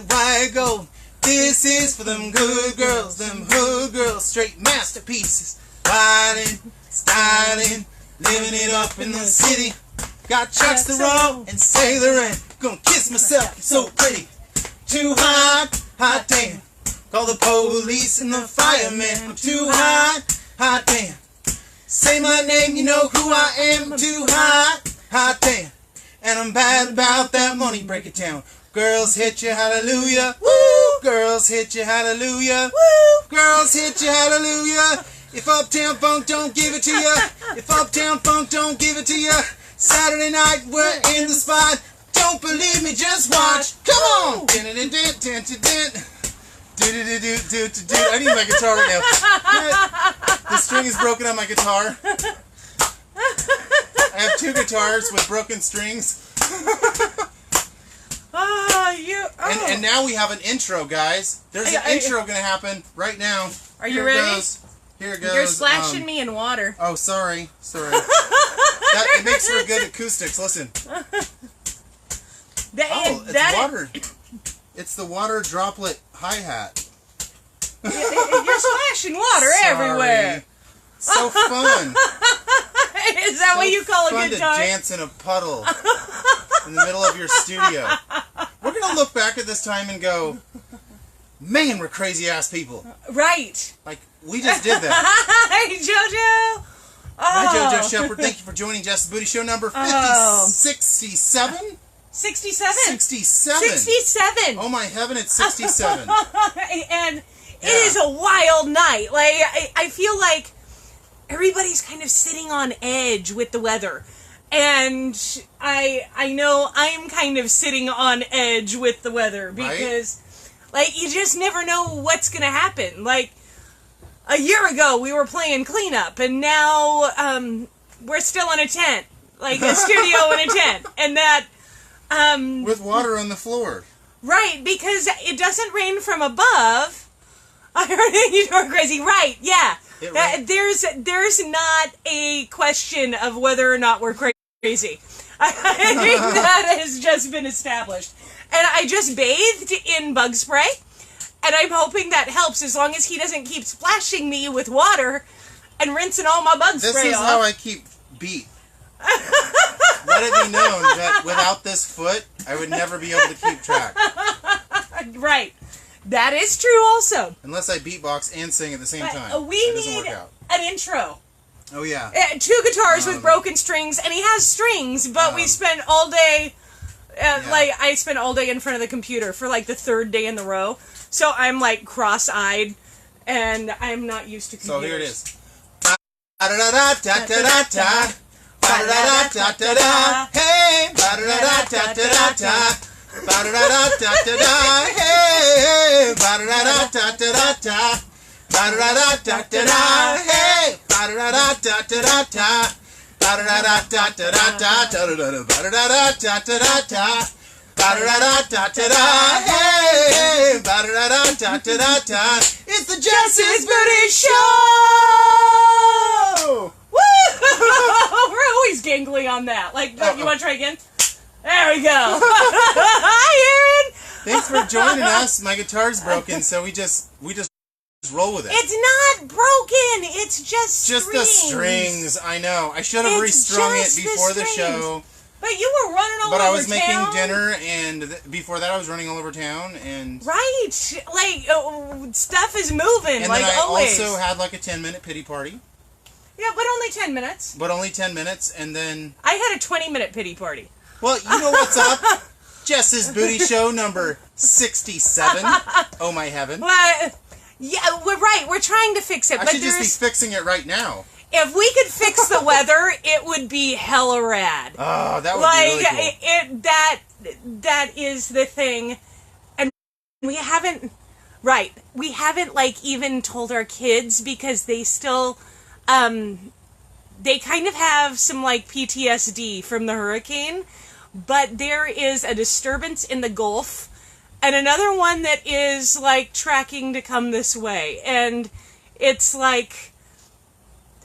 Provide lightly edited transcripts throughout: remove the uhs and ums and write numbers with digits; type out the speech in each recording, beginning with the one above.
white gold. This is for them good girls, them hood girls, straight masterpieces. Wildin', styling, living it up in the city. Got chucks to roll and sailor in. Gonna kiss myself, so pretty. Too hot, hot damn. Call the police and the firemen. I'm too hot, hot damn. Say my name, you know who I am. I'm too hot, hot damn. And I'm bad about that money, break it down. Girls hit you, hallelujah. Woo! Girls hit you, hallelujah. Woo! Girls hit you, hallelujah. If Uptown Funk don't give it to you, if Uptown Funk don't give it to you, Saturday night we're in the spot. Don't believe me, just watch. Come on! I need my guitar right now. The string is broken on my guitar. I have two guitars with broken strings. And now we have an intro, guys. There's an intro going to happen right now. Are you ready? Here it goes. You're splashing me in water. Oh, sorry. It makes for good acoustics. Listen. It's water. It's the water droplet hi-hat. You're splashing water everywhere. So fun. Is that what you call a good time? Fun to dance in a puddle in the middle of your studio. We're going to look back at this time and go, man, we're crazy-ass people. Right. Like, we just did that. Hey, JoJo. Hi, JoJo Shepherd. Thank you for joining Jess's Booty Show number 67? 67? 67. 67. Oh, my heaven, it's 67. And it is a wild night. Like, I feel like everybody's kind of sitting on edge with the weather. And I know I'm kind of sitting on edge with the weather because, like, you just never know what's going to happen. Like, a year ago, we were playing cleanup, and now we're still in a tent. Like, a studio in a tent. And that... with water on the floor. Right, because it doesn't rain from above. I heard you're crazy. Right, yeah. There's not a question of whether or not we're crazy. I think that has just been established. And I just bathed in bug spray, and I'm hoping that helps as long as he doesn't keep splashing me with water and rinsing all my bug spray off. This is how I keep beat. Let it be known that without this foot, I would never be able to keep track. Right. That is true also. Unless I beatbox and sing at the same time. We need an intro. Oh, yeah. Two guitars with broken strings, and he has strings, but we spent all day, like, I spent all day in front of the computer for, like, the third day in the row. So I'm, like, cross-eyed, and I'm not used to computers. So here it is. Ba-da-da-da-da-da-da. Ba-da-da-da-da-da. Hey! Ba-da-da-da-da-da-da. Ba-da-da-da-da-da. Hey! Ba-da-da-da-da-da-da. Ba-da-da-da-da-da. Hey! Ba-da-da-da-da-da-da. Ba-da-da-da-da-da-da. Ba-da-da-da-da-da-da. Ba-da-da-da-da-da. Hey! Ba-da-da-da-da-da-da. It's the Jess's Booty Show! We're always gangly on that. Like, you want to try again? There we go. Hi, Aaron. Thanks for joining us. My guitar's broken, so we just roll with it. It's not broken. It's just strings. Just the strings. I know. I should have restrung it before the show. But you were running all over town. But I was making dinner, and before that I was running all over town, and... Right. Like, stuff is moving, and like then I always. also had like a 10-minute pity party. Yeah, but only 10 minutes. But only 10 minutes, and then... I had a 20-minute pity party. Well, you know what's up? Jess's Booty Show number 67. Oh, my heaven. Well, yeah, we're right. We're trying to fix it. I should just be fixing it right now. If we could fix the weather, it would be hella rad. Oh, that would be really cool. That is the thing. And we haven't... Right. We haven't, like, even told our kids because they still... they kind of have some, like, PTSD from the hurricane, but there is a disturbance in the Gulf, and another one that is, like, tracking to come this way, and it's, like,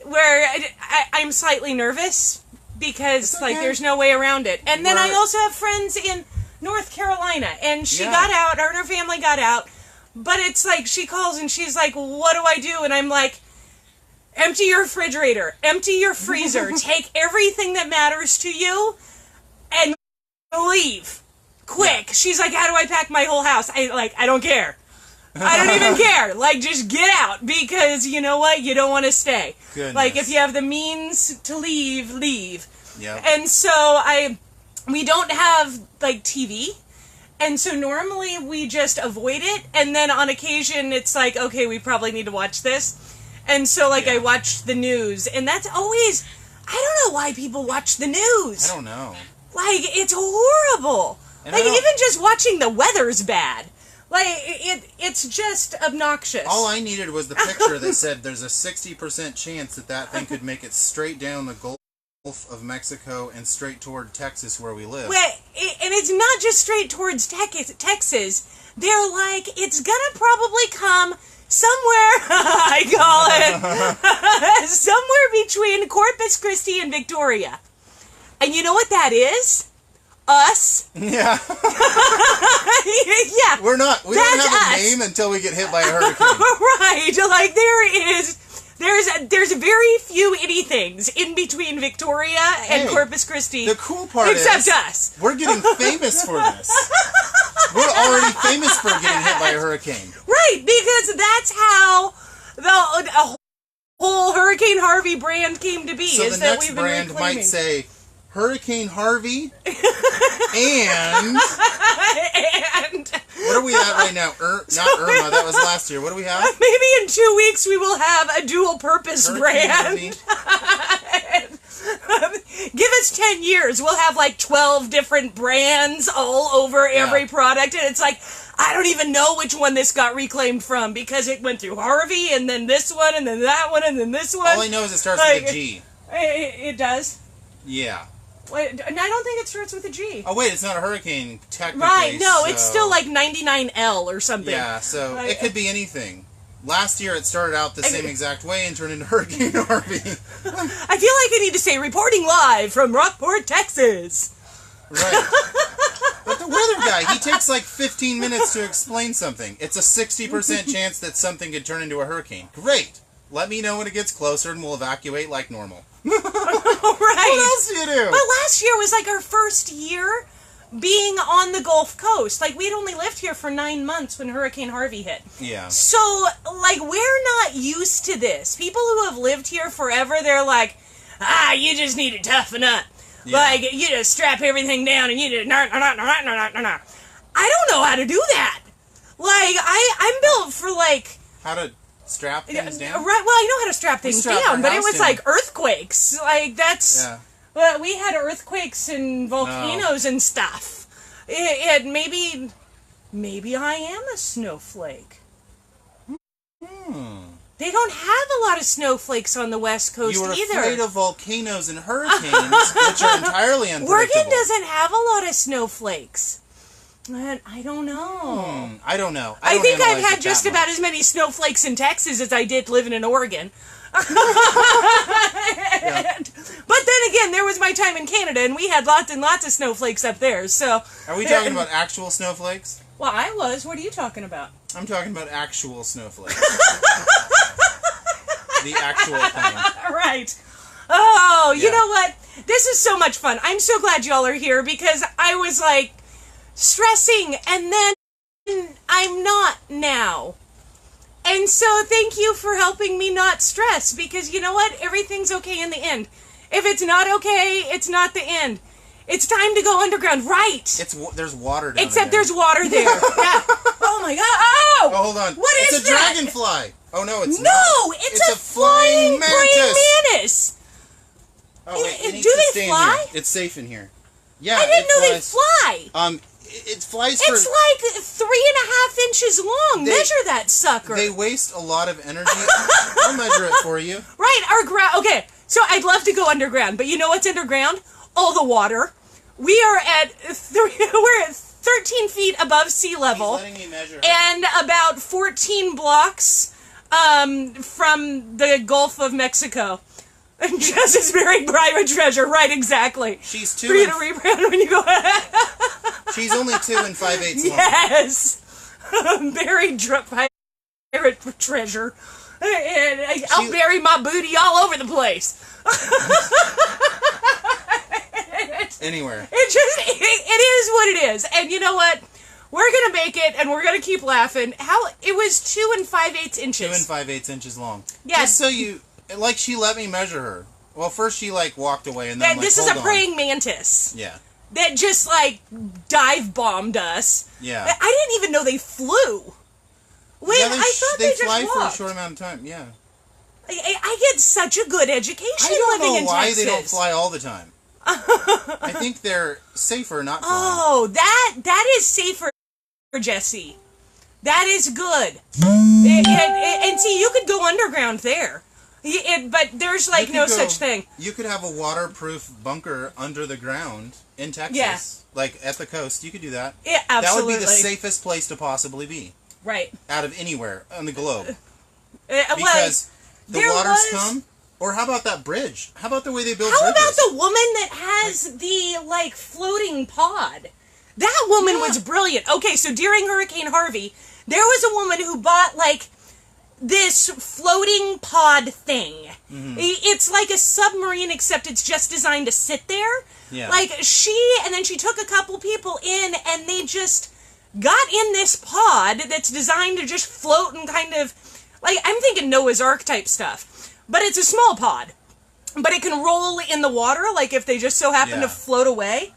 where I'm slightly nervous, because, like, there's no way around it. And then I also have friends in North Carolina, and she Yeah. got out, her and her family got out, but it's like, she calls and she's like, what do I do? And I'm like, empty your refrigerator, empty your freezer, take everything that matters to you, and leave. Quick. Yeah. She's like, how do I pack my whole house? I don't care. I don't even care. Like, just get out, because you know what? You don't want to stay. Goodness. Like, if you have the means to leave, leave. Yeah. And so we don't have, like, TV. And so normally we just avoid it. And then on occasion it's like, okay, we probably need to watch this. And so, like, I watch the news. And that's always, I don't know why people watch the news. I don't know. Like, it's horrible. And like, even just watching the weather's bad. Like, it's just obnoxious. All I needed was the picture that said there's a 60% chance that thing could make it straight down the Gulf of Mexico and straight toward Texas where we live. Well, and it's not just straight towards Texas. They're like, it's gonna probably come somewhere, I call it, somewhere between Corpus Christi and Victoria. And you know what that is? Us. Yeah. Yeah. We don't have a name until we get hit by a hurricane. Right. Like, there's very few anythings in between Victoria and Corpus Christi. The cool part except us. We're getting famous for this. We're already famous for getting hit by a hurricane. Right, because that's how the whole Hurricane Harvey brand came to be. So the next brand might say Hurricane Harvey and what are we at right now? Not Irma, that was last year. What do we have? Maybe in 2 weeks we will have a dual-purpose brand. Give us 10 years, we'll have like 12 different brands all over every product, and it's like, I don't even know which one this got reclaimed from, because it went through Harvey, and then this one, and then that one, and then this one. All I know is it starts with a G. It does? Yeah. Wait, I don't think it starts with a G. Oh, wait, it's not a hurricane, technically. Right, no, so... it's still like 99L or something. Yeah, so it could be anything. Last year it started out the same exact way and turned into Hurricane Harvey. I feel like I need to say, reporting live from Rockport, Texas. Right. But the weather guy, he takes like 15 minutes to explain something. It's a 60% chance that something could turn into a hurricane. Great. Let me know when it gets closer and we'll evacuate like normal. Right. What else do you do? But last year was like our first year being on the Gulf Coast. Like, we'd only lived here for 9 months when Hurricane Harvey hit. Yeah. So, like, we're not used to this. People who have lived here forever, they're like, you just need to toughen up. Yeah. Like, you just strap everything down and you just... I don't know how to do that. Like, I'm built for, like... How to strap things down? Right, well, I know how to strap things down, but it was like earthquakes. Like, that's... Yeah. Well, we had earthquakes and volcanoes and stuff. Maybe I am a snowflake. They don't have a lot of snowflakes on the West Coast either. You were afraid of volcanoes and hurricanes, which are entirely unpredictable. Oregon doesn't have a lot of snowflakes. I don't know. I don't know. I think I've had just about as many snowflakes in Texas as I did living in Oregon. Yeah. But then again, there was my time in Canada, and we had lots and lots of snowflakes up there. So, are we talking about actual snowflakes? Well, I was. What are you talking about? I'm talking about actual snowflakes. The actual thing. Right. Oh, you know what? This is so much fun. I'm so glad y'all are here, because I was like stressing, and then I'm not now. And so thank you for helping me not stress, because you know what? Everything's okay in the end. If it's not okay, it's not the end. It's time to go underground, right? There's water down Except there. there's water there. Yeah. Oh my god. Oh! Oh, hold on. What is that? It's a dragonfly. Oh no, it's not. No, it's a flying praying mantis. Oh, wait, do they fly? It's safe in here. Yeah, I didn't know they fly. It flies for... It's like 3.5 inches long. Measure that sucker. They waste a lot of energy. I'll measure it for you. Right, okay, so I'd love to go underground, but you know what's underground? All the water. We are at... we're at 13 feet above sea level. He's letting me measure her. And about 14 blocks from the Gulf of Mexico. And Jess is buried private treasure. Right, exactly. She's For you to rebrand when you go... She's only 2 5/8 long. Yes! Buried pirate treasure. And I'll bury my booty all over the place. Anywhere. It is what it is. And you know what? We're going to make it, and we're going to keep laughing. It was 2 5/8 inches. 2 5/8 inches long. Yes. Just so you, like, she let me measure her. Well, first she, like, walked away, and then, this is a praying mantis. Yeah. That just, like, dive bombed us. Yeah. I didn't even know they flew. When yeah, I thought they just fly walked. for a short amount of time, yeah. I get such a good education living in Texas. I don't know why they don't fly all the time. I think they're safer not flying. Oh, that is safer, Jesse. That is good. And see, you could go underground there. But there's, like, no such thing. You could have a waterproof bunker under the ground in Texas. Yeah. Like, at the coast. You could do that. Yeah, absolutely. That would be the safest place to possibly be. Right. Out of anywhere on the globe. Because the waters come. Or how about that bridge? How about the way they build bridges? How about the woman that has the, like, floating pod? That woman was brilliant. Okay, so during Hurricane Harvey, there was a woman who bought, like, this floating pod thing. Mm-hmm. It's like a submarine, except it's just designed to sit there. Yeah. Like, and then she took a couple people in, and they just got in this pod that's designed to just float and kind of, like, I'm thinking Noah's Ark type stuff. But it's a small pod. But it can roll in the water, like if they just so happen to float away.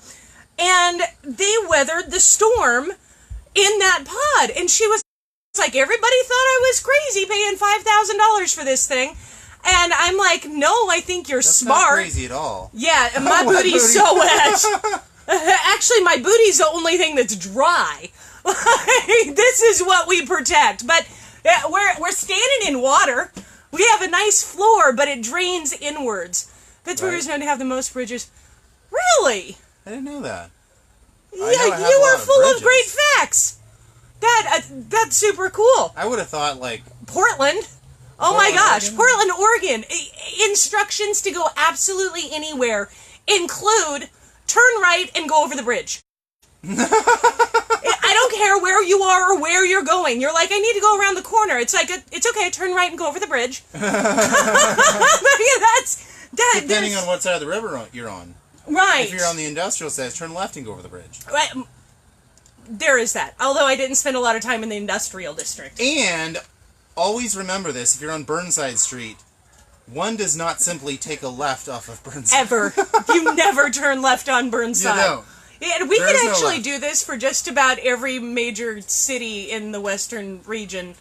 And they weathered the storm in that pod. And she was like, everybody thought I was crazy paying $5,000 for this thing. And I'm like, no, I think you're smart. That's not crazy at all. Yeah, and my booty's so wet. Actually, my booty's the only thing that's dry. This is what we protect. But we're standing in water. We have a nice floor, but it drains inwards. Pittsburgh is known to have the most bridges. Really? I didn't know that. Yeah, you are full of great facts. That's super cool. I would have thought, like... Portland. Oh my gosh. Portland, Oregon. Instructions to go absolutely anywhere include turn right and go over the bridge. I don't care where you are or where you're going. You're like, I need to go around the corner. It's like, it's okay, turn right and go over the bridge. Depending on what side of the river you're on. Right. If you're on the industrial side, turn left and go over the bridge. Right. There is that. Although I didn't spend a lot of time in the industrial district. And always remember this, if you're on Burnside Street, one does not simply take a left off of Burnside. Ever. You never turn left on Burnside. You don't. Yeah, we could actually do this for just about every major city in the western region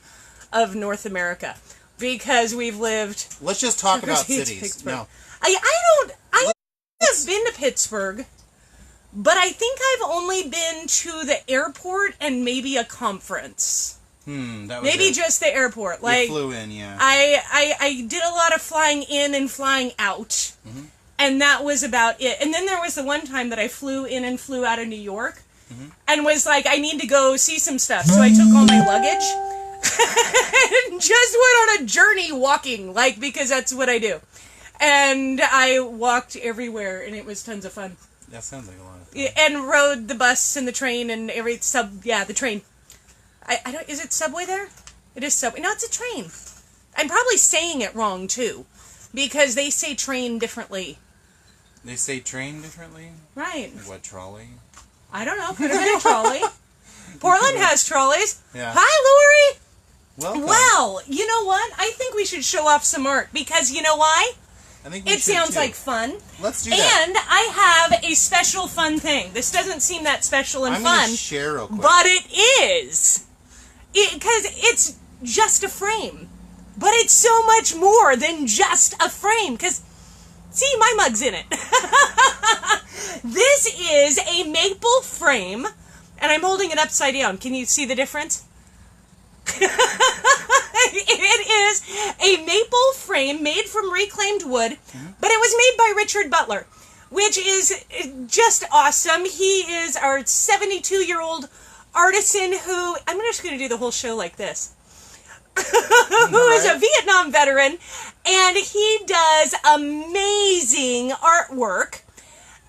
of North America. Because we've lived... Let's just talk about cities. No. I have been to Pittsburgh, but I think I've only been to the airport and maybe a conference. That was maybe just the airport. Like, you flew in, yeah. I did a lot of flying in and flying out. Mm-hmm. And that was about it. And then there was the one time that I flew in and flew out of New York and was like, I need to go see some stuff. So I took all my luggage and just went on a journey walking, like, because that's what I do. And I walked everywhere, and it was tons of fun. That sounds like a lot of fun. And rode the bus and the train and the train. I don't, is it subway there? It is subway. No, it's a train. I'm probably saying it wrong, too, because they say train differently. They say train differently? Right. What, trolley? I don't know. Could have been a trolley. Portland has trolleys. Yeah. Hi, Lori. Welcome. Well, you know what? I think we should show off some art because you know why? I think we it should sounds too. like fun. Let's do that. And I have a special fun thing. This doesn't seem that special and I'm fun. gonna share real quick. But it is. Because it's just a frame. But it's so much more than just a frame. Because, see, my mug's in it. This is a maple frame. And I'm holding it upside down. Can you see the difference? It is a maple frame made from reclaimed wood, but it was made by Richard Butler, which is just awesome. He is our 72-year-old artisan who, I'm just going to do the whole show like this, who is a Vietnam veteran, and he does amazing artwork.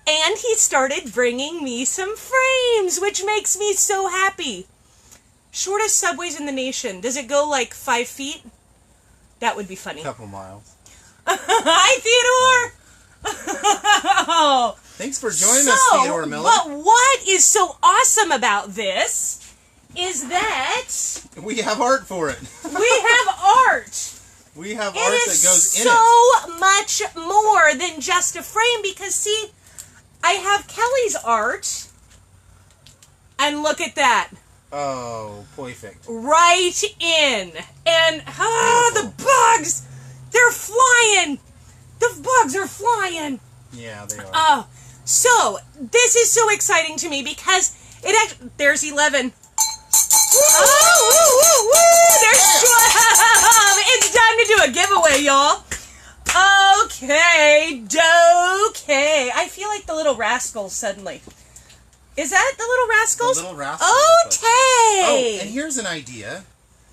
And he started bringing me some frames, which makes me so happy. Shortest subways in the nation. Does it go like 5 feet? That would be funny. Couple miles. Hi, Theodore! Thanks for joining us, Theodore Miller. But what is so awesome about this is that... we have art for it. we have art. We have art that goes in it. So much more than just a frame because, see, I have Kelly's art. And look at that. Oh, perfect. Right in. And, the bugs! They're flying! The bugs are flying! Yeah, they are. Oh, so, this is so exciting to me because it actually... There's 11. Oh, woo, woo, woo! There's 12! It's time to do a giveaway, y'all. Okay, okay. I feel like the Little Rascals suddenly. Is that the Little Rascals? The Little Rascals. Okay. Oh, and here's an idea.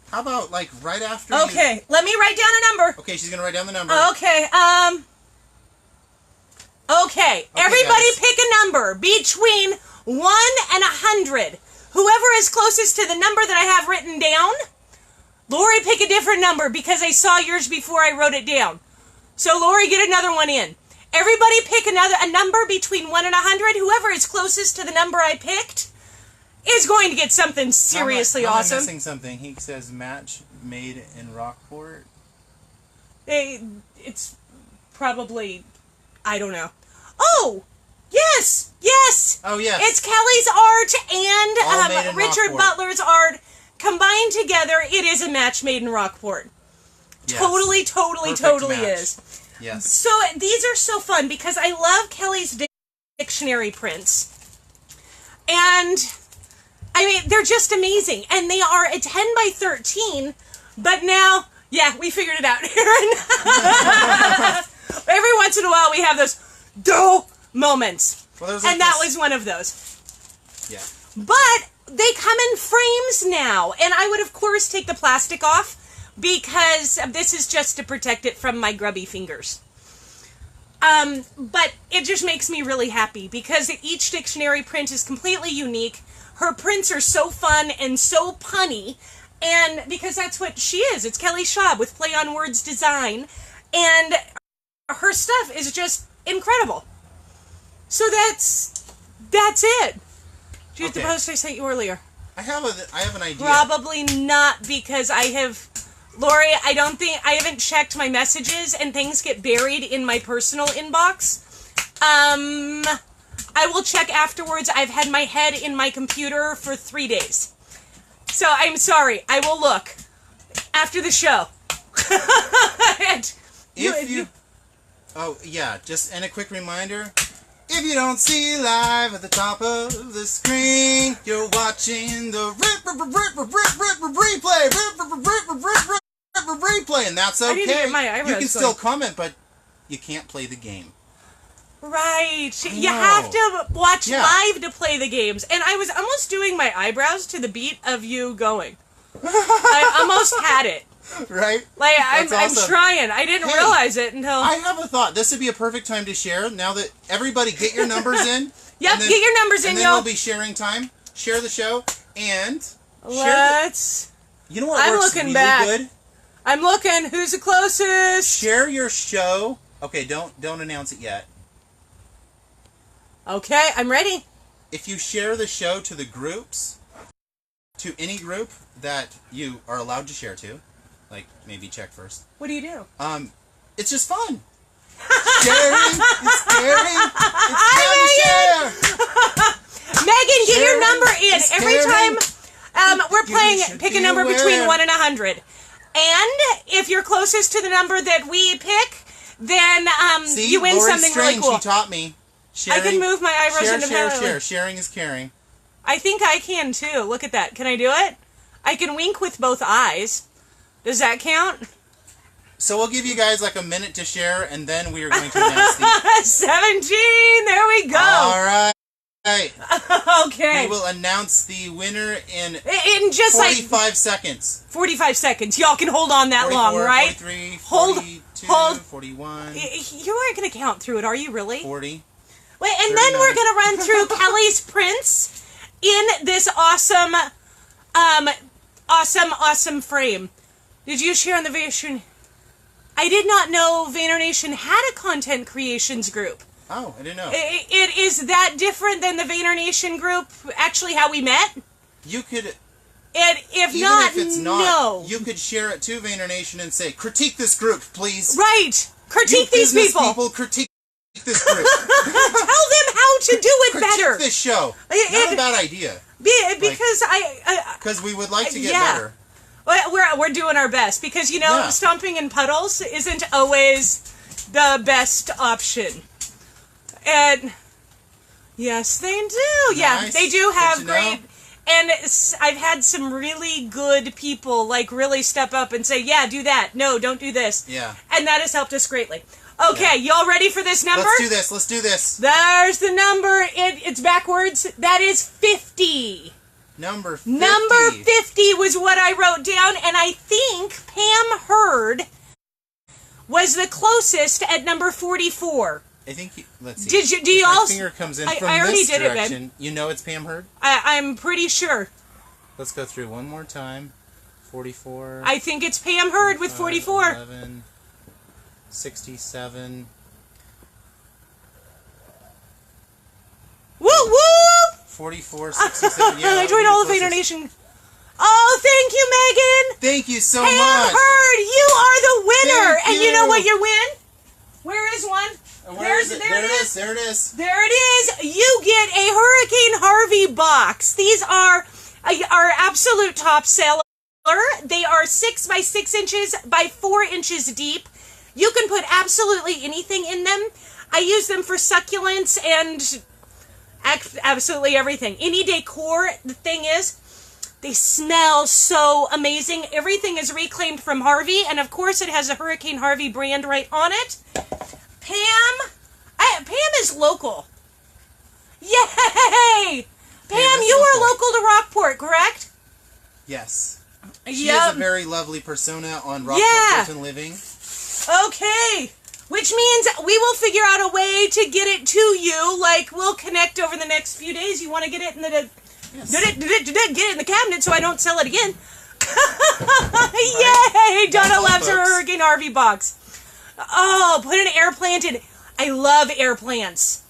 How about, like, right after Okay, let me write down a number. Okay, she's going to write down the number. Okay, Okay, everybody guys. pick a number between 1 and 100. Whoever is closest to the number that I have written down, Lori, pick a different number because I saw yours before I wrote it down. So, Lori, get another one in. Everybody pick a number between 1 and 100. Whoever is closest to the number I picked is going to get something seriously awesome. I'm missing something. He says match made in Rockport. It's probably, I don't know. Oh, yes, yes. Oh, yes. It's Kelly's art All made and in Richard Rockport. Butler's art combined together. It is a match made in Rockport. Yes. Totally Perfect match. is. Yes. So these are so fun because I love Kelly's dictionary prints. And, I mean, they're just amazing. And they are a 10 by 13, but now, yeah, we figured it out. Every once in a while we have those dope moments. Well, there's and that was one of those. Yeah. But they come in frames now. And I would, of course, take the plastic off because this is just to protect it from my grubby fingers. But it just makes me really happy because each dictionary print is completely unique. Her prints are so fun and so punny. And because that's what she is. It's Kelly Schaub with Play on Words Design. And her stuff is just incredible. So that's it. Do you have the post I sent you earlier? I have an idea. Probably not because I have... Lori, I haven't checked my messages and things get buried in my personal inbox. I will check afterwards. I've had my head in my computer for 3 days. So I'm sorry. I will look after the show. Oh, yeah, and a quick reminder. If you don't see live at the top of the screen, you're watching the replay, and that's okay. I need to get my eyebrows you can still going. comment, but you can't play the game. Right. You have to watch Yeah. live to play the games. And I was almost doing my eyebrows to the beat of you going. I almost had it. Right? Like, That's I'm awesome. trying. I didn't realize it until... I have a thought. This would be a perfect time to share. Now that everybody get your numbers in. Yep, and then, get your numbers in, and then y'all. we'll be sharing time. Share the show. And Let's... you know what I'm works looking really back. good? I'm looking. Who's the closest? Share your show. Okay, don't announce it yet. Okay, I'm ready. If you share the show to the groups, to any group that you are allowed to share to, like maybe check first. What do you do? It's just fun. Sharing, it's caring, it's fun to share. Megan, get your Sharing number in. is Every caring. time we're You playing, should pick be a number between aware. 1 and 100. And if you're closest to the number that we pick, then See, you win Lori something Strange, really cool. She taught me. Sharing, I can move my eyebrows share, independently. share. Sharing is caring. I think I can too. Look at that. Can I do it? I can wink with both eyes. Does that count? So we'll give you guys like a minute to share, and then we are going to announce the... 17! There we go! All right. Okay. We will announce the winner in just 45 seconds. 45 seconds. Y'all can hold on that 44, long, right? 43, Hold- 42, hold. 41, You aren't going to count through it, are you really? 40. Wait, and then we're going to run through Kelly's prints in this awesome frame. Did you share on the Vayner? I did not know Vayner Nation had a content creations group. Oh, I didn't know. It is that different than the Vayner Nation group, actually how we met? You could... If Even not, if it's not, no. you could share it to Vayner Nation and say, critique this group, please. Right. Critique you these people. Critique this group. Tell them how to do it critique better. This show. Not a bad idea. Because because we would like to get yeah. better. We're doing our best because, you know, stomping in puddles isn't always the best option. And yes, they do. Nice. Yeah, they do have great... And I've had some really good people, like, really step up and say, yeah, do that. No, don't do this. Yeah. And that has helped us greatly. Okay, y'all ready for this number? Let's do this. There's the number. It's backwards. That is 50. Number 50. Number 50 was what I wrote down, and I think Pam Hurd was the closest at number 44. I think let's see. Do you all? My finger comes in from this direction. You know it's Pam Hurd? I'm pretty sure. Let's go through one more time. 44. I think it's Pam Hurd with 44. 11, 67. Woo woo! 44, 67. Yeah, I joined all of Vayner Nation. Oh, thank you, Megan. Thank you so much. Pam Hurd, you are the winner. And you know what you win? Where is one? There it is. There it is. There it is. You get a Hurricane Harvey box. These are our absolute top seller. They are 6 by 6 inches by 4 inches deep. You can put absolutely anything in them. I use them for succulents and absolutely everything. Any decor. The thing is, they smell so amazing. Everything is reclaimed from Harvey, and of course it has a Hurricane Harvey brand right on it. Pam is local. Yay! Pam, you are local to Rockport, correct? Yes. She has a very lovely persona on Rockport Fulton Living. Okay. Which means we will figure out a way to get it to you. Like, we'll connect over the next few days. You want to get it in the... Get it in the cabinet so I don't sell it again. Yay! Donna loves her Hurricane Harvey box. Oh, put an air plant in. I love air plants.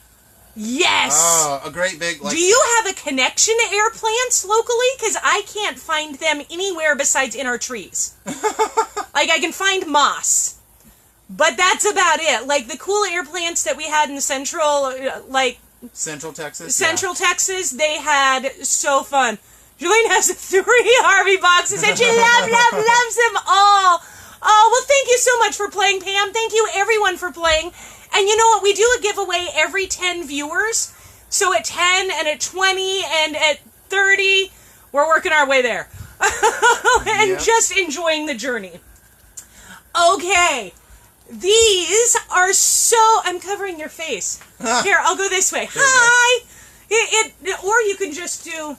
Yes. Oh, a great big... Do you have a connection to air plants locally? Because I can't find them anywhere besides in our trees. Like, I can find moss. But that's about it. Like, the cool air plants that we had in Central Texas? Central Texas, they had so fun. Julian has 3 Harvey boxes, and she loves them all. Oh, well, thank you so much for playing, Pam. Thank you, everyone, for playing. And you know what? We do a giveaway every 10 viewers. So at 10 and at 20 and at 30, we're working our way there. And just enjoying the journey. Okay. These are so... I'm covering your face. Here, I'll go this way. Hi! Or you can just do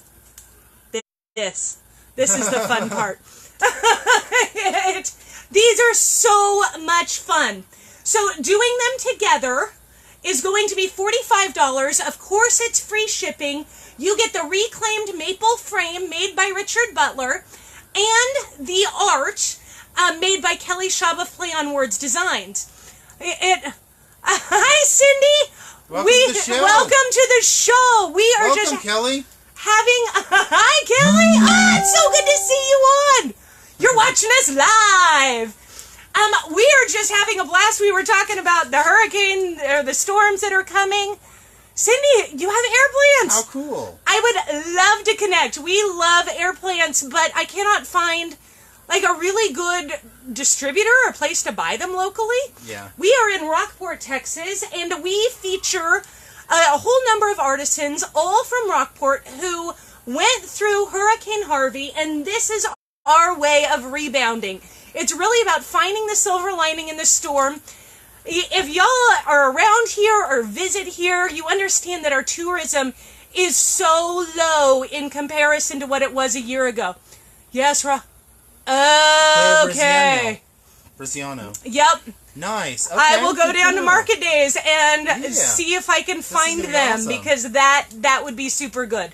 this. This is the fun part. These are so much fun. So doing them together is going to be $45. Of course, it's free shipping. You get the reclaimed maple frame made by Richard Butler and the art made by Kelly Shaba Play on Words Designs. Hi, Cindy. Welcome to the show. We are Welcome, Kelly. Hi, Kelly. Oh, it's so good to see you on. You're watching us live. We are just having a blast. We were talking about the hurricane, or the storms that are coming. Cindy, you have air plants. How cool. I would love to connect. We love air plants, but I cannot find like a really good distributor or place to buy them locally. Yeah. We are in Rockport, Texas, and we feature a whole number of artisans, all from Rockport, who went through Hurricane Harvey, and this is our way of rebounding. It's really about finding the silver lining in the storm. If y'all are around here or visit here, you understand that our tourism is so low in comparison to what it was a year ago. Yes, okay. Bresciano. Yep. Nice. Okay, I will go good down to know. Market Days and Yeah. see if I can find gonna be them awesome. because that would be super good.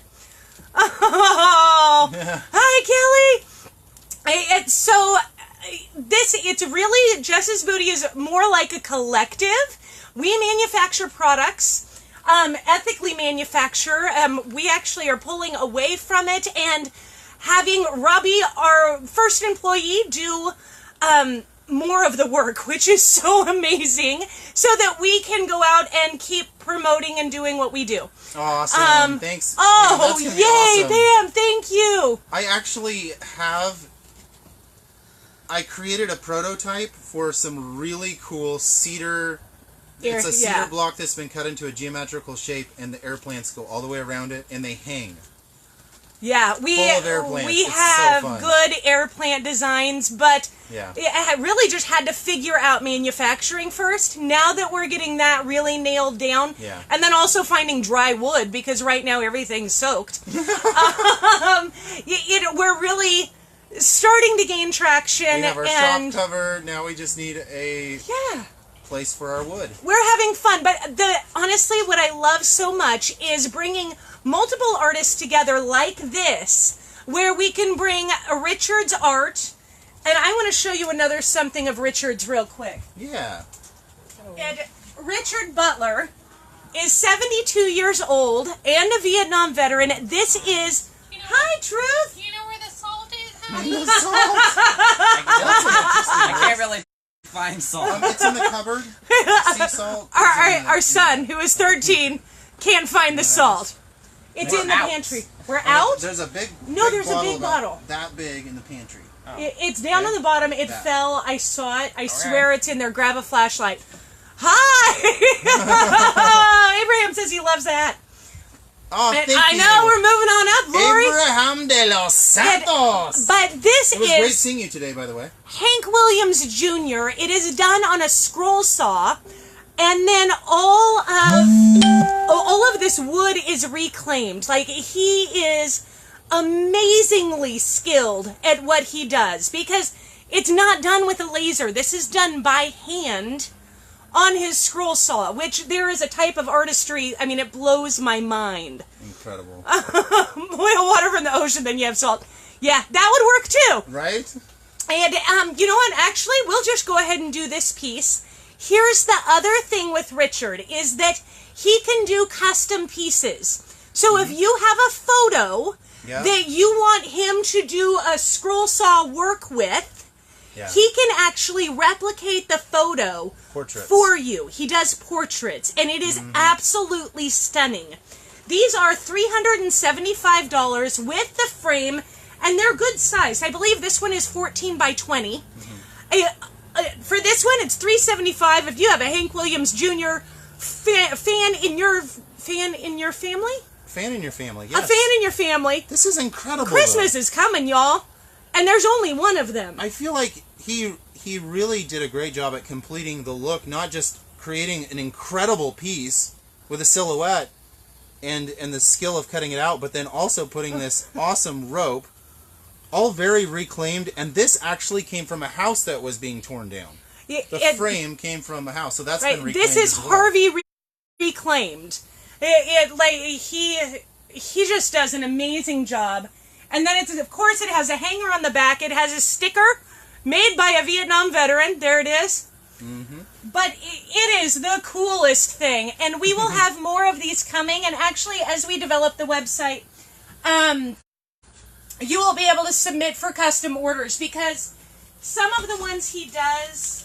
Oh, hi Kelly. It's really Jess's Booty is more like a collective. We manufacture products, ethically manufacture. We actually are pulling away from it and having Robbie, our first employee, do more of the work, which is so amazing, so that we can go out and keep promoting and doing what we do. Awesome. Thanks. Oh, Man, that's gonna be yay, awesome. Pam, thank you. I actually I created a prototype for some really cool cedar. It's a cedar block that's been cut into a geometrical shape, and the air plants go all the way around it, and they hang. Yeah, Full of air plants. we It's have so fun. good air plant designs, but Yeah. I really just had to figure out manufacturing first. Now that we're getting that really nailed down, Yeah. and then also finding dry wood because right now everything's soaked. We're really starting to gain traction. We have our and shop covered. Now we just need a place for our wood. we're having fun. But honestly, what I love so much is bringing multiple artists together like this, where we can bring Richard's art. And I want to show you another something of Richard's real quick. Yeah. And Richard Butler is 72 years old and a Vietnam veteran. This is... Hi, Truth! You know where the salt is, The honey? salt. I can't really find salt. It's in the cupboard. Sea salt. Our son, who is 13, can't find the salt. It's We're in the out. pantry. We're out? There's a big. No, big there's a big about bottle. That big in the pantry. It's down Okay. on the bottom. It That. fell. I saw it. I swear it's in there. Grab a flashlight. Hi! Abraham says he loves that. Oh, And thank I you. know we're moving on up, Lori. Abraham de los Santos. But this It was great is seeing you today, by the way. Hank Williams Jr. It is done on a scroll saw, and then all of this wood is reclaimed. Like, he is amazingly skilled at what he does because it's not done with a laser. This is done by hand on his scroll saw, which there is a type of artistry. I mean, it blows my mind. Incredible. Boil water from the ocean, then you have salt. Yeah, that would work too. Right? And you know what? Actually, we'll just go ahead and do this piece. Here's the other thing with Richard is that he can do custom pieces. So if you have a photo that you want him to do a scroll saw work with, he can actually replicate the photo for you. He does portraits, and it is absolutely stunning. These are $375 with the frame, and they're good size. I believe this one is 14 by 20. For this one, it's $375. If you have a Hank Williams Jr. fan in your family, Fan in your family, a yes. fan in your family. This is incredible. Christmas though. is coming, y'all, and there's only one of them. I feel like he really did a great job at completing the look, not just creating an incredible piece with a silhouette and the skill of cutting it out, but then also putting this awesome rope, all very reclaimed, and this actually came from a house that was being torn down. The frame came from a house, so that's been reclaimed. This is as well. Harvey reclaimed. He just does an amazing job. And then of course it has a hanger on the back. It has a sticker made by a Vietnam veteran. There it is. But it is the coolest thing, and we will have more of these coming. And actually, as we develop the website, you will be able to submit for custom orders because some of the ones he does.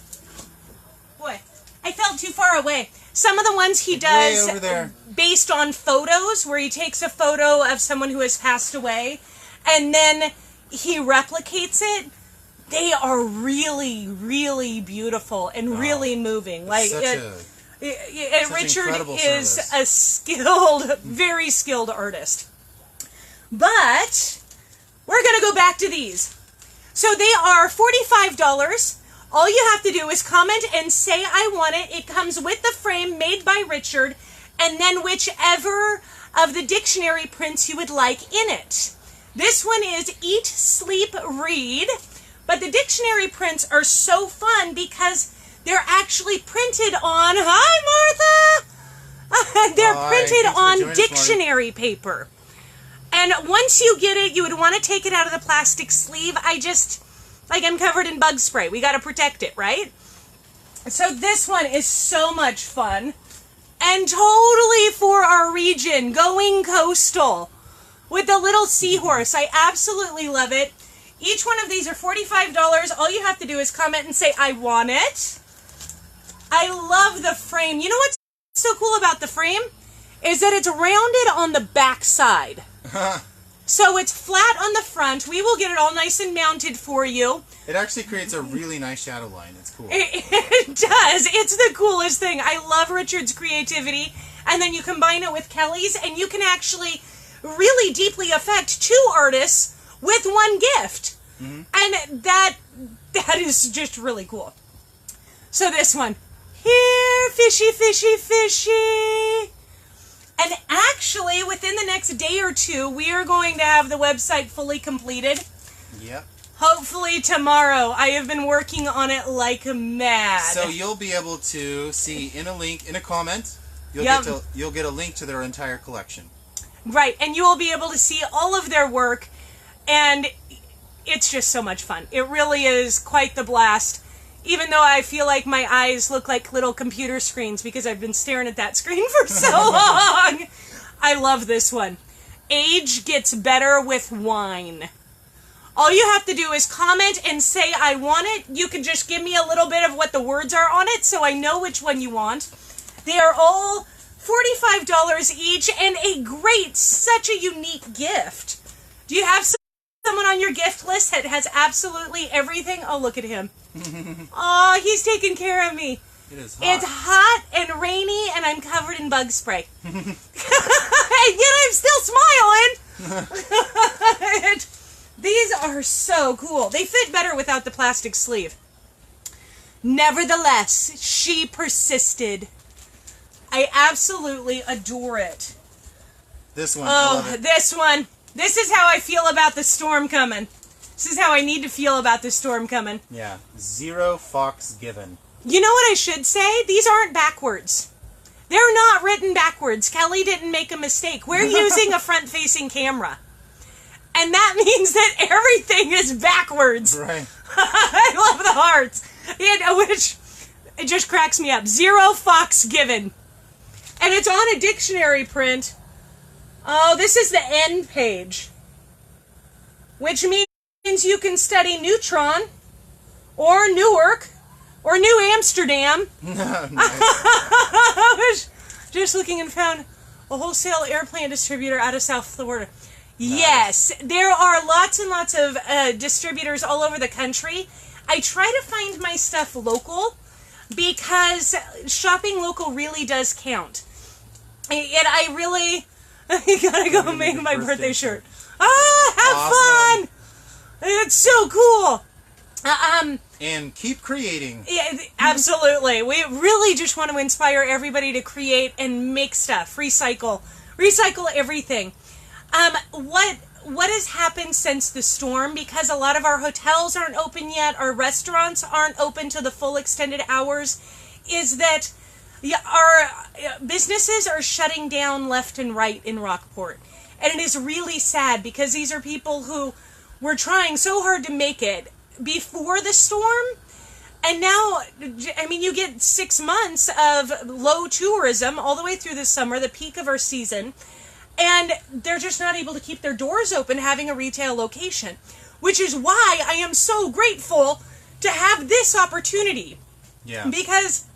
Boy, I felt too far away. Some of the ones he does Way over there. based on photos, where he takes a photo of someone who has passed away, and then he replicates it. They are really, really beautiful and really moving. Like Richard incredible is service. a skilled, very skilled artist. But we're gonna go back to these. So they are $45. All you have to do is comment and say I want it. It comes with the frame made by Richard, and then whichever of the dictionary prints you would like in it. This one is Eat, Sleep, Read. But the dictionary prints are so fun because They're actually printed on, hi Martha! They're printed on dictionary paper. And once you get it, you would want to take it out of the plastic sleeve. I'm covered in bug spray. We got to protect it, right? So this one is so much fun. And totally for our region, going coastal with the little seahorse. I absolutely love it. Each one of these are $45. All you have to do is comment and say, I want it. I love the frame. You know what's so cool about the frame? Is that it's rounded on the back side. So it's flat on the front. We will get it all nice and mounted for you. It actually creates a really nice shadow line. It's cool. It does. It's the coolest thing. I love Richard's creativity. And then you combine it with Kelly's, and you can actually really deeply affect two artists with one gift. Mm-hmm. And that is just really cool. So this one. Here, fishy, fishy, fishy. And actually, within the next day or two, we are going to have the website fully completed. Yep. Hopefully tomorrow. I have been working on it like mad. So you'll be able to see in a comment, you'll get a link to their entire collection. Right, and you will be able to see all of their work, and it's just so much fun. It really is quite the blast. Even though I feel like my eyes look like little computer screens because I've been staring at that screen for so long. I love this one. Age gets better with wine. All you have to do is comment and say, I want it. You can just give me a little bit of what the words are on it so I know which one you want. They are all $45 each and such a unique gift. Do you have someone on your gift list that has absolutely everything? Oh, look at him. Oh, he's taking care of me. It is hot. It's hot and rainy, and I'm covered in bug spray. And yet I'm still smiling. These are so cool. They fit better without the plastic sleeve. Nevertheless, she persisted. I absolutely adore it. This one. Oh, this one. This is how I feel about the storm coming. This is how I need to feel about the storm coming. Yeah. 0 fucks given. You know what I should say? These aren't backwards. They're not written backwards. Kelly didn't make a mistake. We're using a front-facing camera. And that means that everything is backwards. Right. I love the hearts. Which, it just cracks me up. 0 fucks given. And it's on a dictionary print. Oh, this is the end page. Which means you can study Neutron, or Newark, or New Amsterdam. I was just looking and found a wholesale airplane distributor out of South Florida. Nice. Yes, there are lots and lots of distributors all over the country. I try to find my stuff local because shopping local really does count. And I really gotta go make my birthday shirt. Ah, have fun! It's so cool. And keep creating. Yeah, absolutely. We really just want to inspire everybody to create and make stuff. Recycle everything. What has happened since the storm? Because a lot of our hotels aren't open yet, our restaurants aren't open to the full extended hours, is that our businesses are shutting down left and right in Rockport. And it is really sad because these are people who were trying so hard to make it before the storm. And now, I mean, you get 6 months of low tourism all the way through the summer, the peak of our season. And they're just not able to keep their doors open having a retail location. Which is why I am so grateful to have this opportunity. Yeah. Because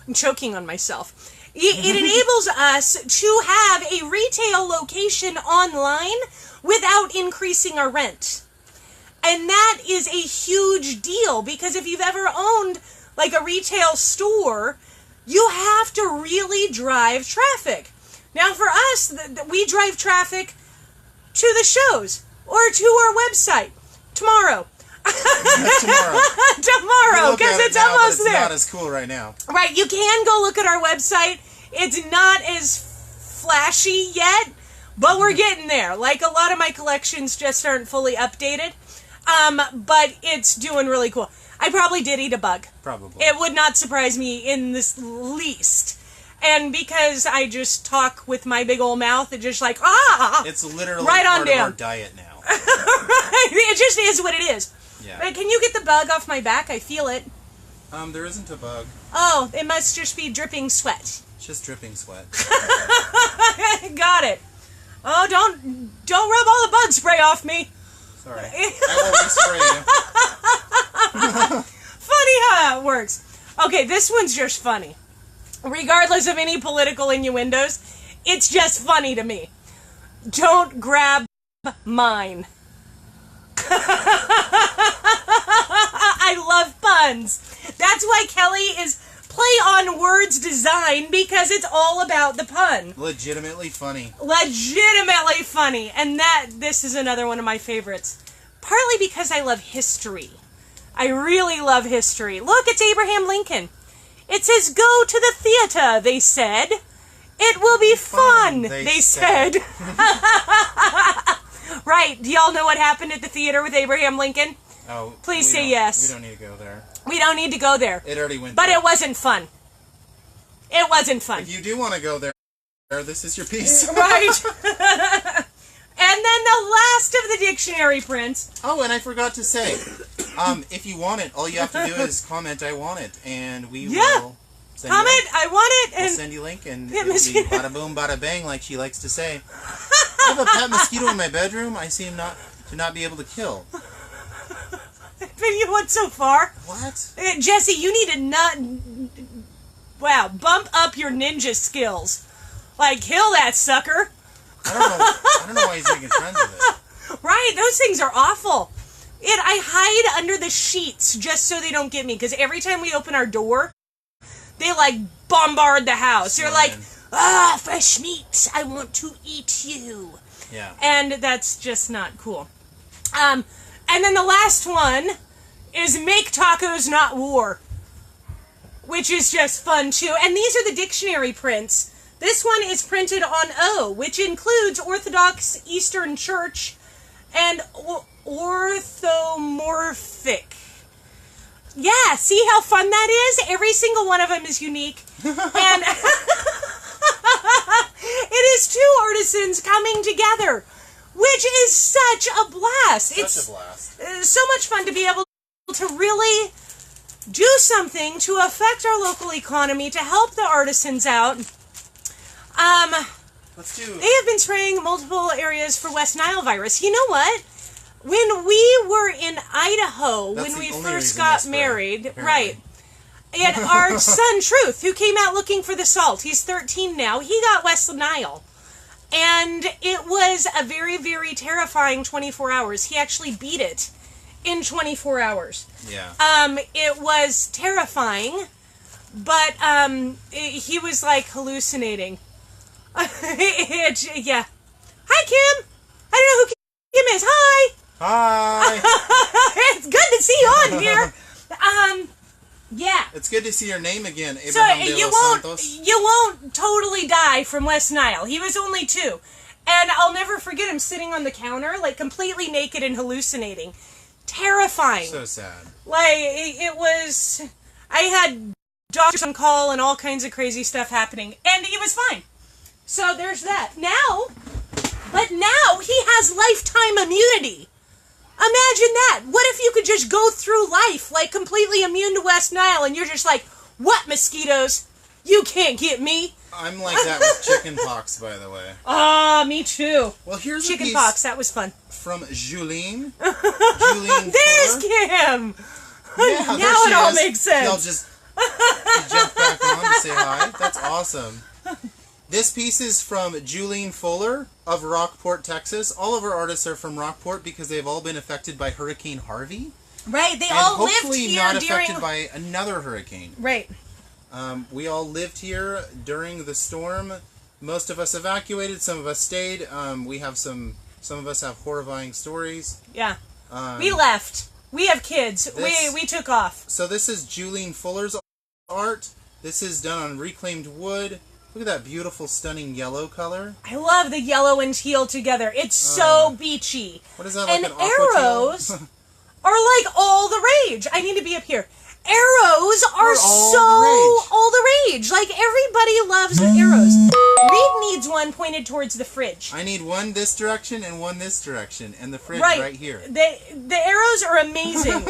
I'm choking on myself. It enables us to have a retail location online without increasing our rent. And that is a huge deal because if you've ever owned like a retail store, you have to really drive traffic. Now for us, we drive traffic to the shows or to our website tomorrow. Tomorrow, because it's almost there. It's not as cool right now. Right, you can go look at our website. It's not as flashy yet, but we're getting there. Like a lot of my collections just aren't fully updated, but it's doing really cool. I probably did eat a bug. Probably. It would not surprise me in this least. And because I just talk with my big old mouth, it's just like, It's literally right on part down. of our diet now. It just is what it is. Yeah. Can you get the bug off my back? I feel it. There isn't a bug. Oh, it must just be dripping sweat. It's just dripping sweat. Got it. Oh, don't rub all the bug spray off me. Sorry. I will respray you. Funny how that works. Okay, this one's just funny. Regardless of any political innuendos, it's just funny to me. Don't grab mine. I love puns. That's why Kelly is play on words design, because it's all about the pun. Legitimately funny. Legitimately funny. And this is another one of my favorites. Partly because I love history. I really love history. Look, it's Abraham Lincoln. It says, "Go to the theater," they said. "It will be fun," they said. Right. Do y'all know what happened at the theater with Abraham Lincoln? Oh, please say yes. We don't need to go there. We don't need to go there. It already went But there. it wasn't fun. It wasn't fun. If you do want to go there, this is your piece. Right. And then the last of the dictionary prints. Oh, and I forgot to say, if you want it, all you have to do is comment, "I want it," and we will send comment, you "I want it," and we'll send you a link, and it'll be bada boom, bada bang, like she likes to say. I have a pet mosquito in my bedroom. I seem to not be able to kill. But you went so far. What? Jesse, you need to bump up your ninja skills. Like, kill that sucker. I don't know why he's making friends with it. Right, those things are awful. I hide under the sheets just so they don't get me, because every time we open our door, they, like, bombard the house. They're like, fresh meat, I want to eat you. Yeah. And that's just not cool. And then the last one is make tacos, not war, which is just fun, too. And these are the dictionary prints. This one is printed on O, which includes Orthodox Eastern Church and orthomorphic. Yeah, see how fun that is? Every single one of them is unique. And it is two artisans coming together, which is such a blast. It's a blast. So much fun to be able to really do something to affect our local economy, to help the artisans out. Let's do. They have been spraying multiple areas for West Nile virus. You know what? When we were in Idaho, when we first got married, right, and our son Truth, who came out looking for the salt, he's 13 now, he got West Nile. And it was a very, very terrifying 24 hours. He actually beat it in 24 hours. Yeah. It was terrifying, but he was like hallucinating. Yeah. Hi, Kim. I don't know who Kim is. Hi. Hi. It's good to see you on here. Yeah. It's good to see your name again, Abraham de los Santos. You won't totally die from West Nile. He was only 2. And I'll never forget him sitting on the counter, like completely naked and hallucinating. Terrifying. So sad. Like, it was... I had doctors on call and all kinds of crazy stuff happening. And he was fine. So there's that. Now he has lifetime immunity. Imagine that. What if you could just go through life, like, completely immune to West Nile, and you're just like, what, mosquitoes? You can't get me. I'm like that with chicken pox, by the way. Me too. Well, here's chicken a piece pox. That was fun. From Julene. Julene There's Fuller. Kim. Yeah, now it all makes sense. I'll just jump back on to say hi. That's awesome. This piece is from Julene Fuller of Rockport, Texas. All of our artists are from Rockport because they've all been affected by Hurricane Harvey. Right, they and all lived hopefully here not during... affected by another hurricane. Right. We all lived here during the storm. Most of us evacuated. Some of us stayed. We have some of us have horrifying stories. Yeah. We left. We have kids. We took off. So this is Julene Fuller's art. This is done on reclaimed wood. Look at that beautiful, stunning yellow color. I love the yellow and teal together. It's so beachy. What is that, like and an aqua teal? arrows. are like all the rage. I need to be up here. Arrows are so all the rage. Like, everybody loves arrows. Reed needs one pointed towards the fridge. I need one this direction and one this direction, and the fridge right here. The arrows are amazing.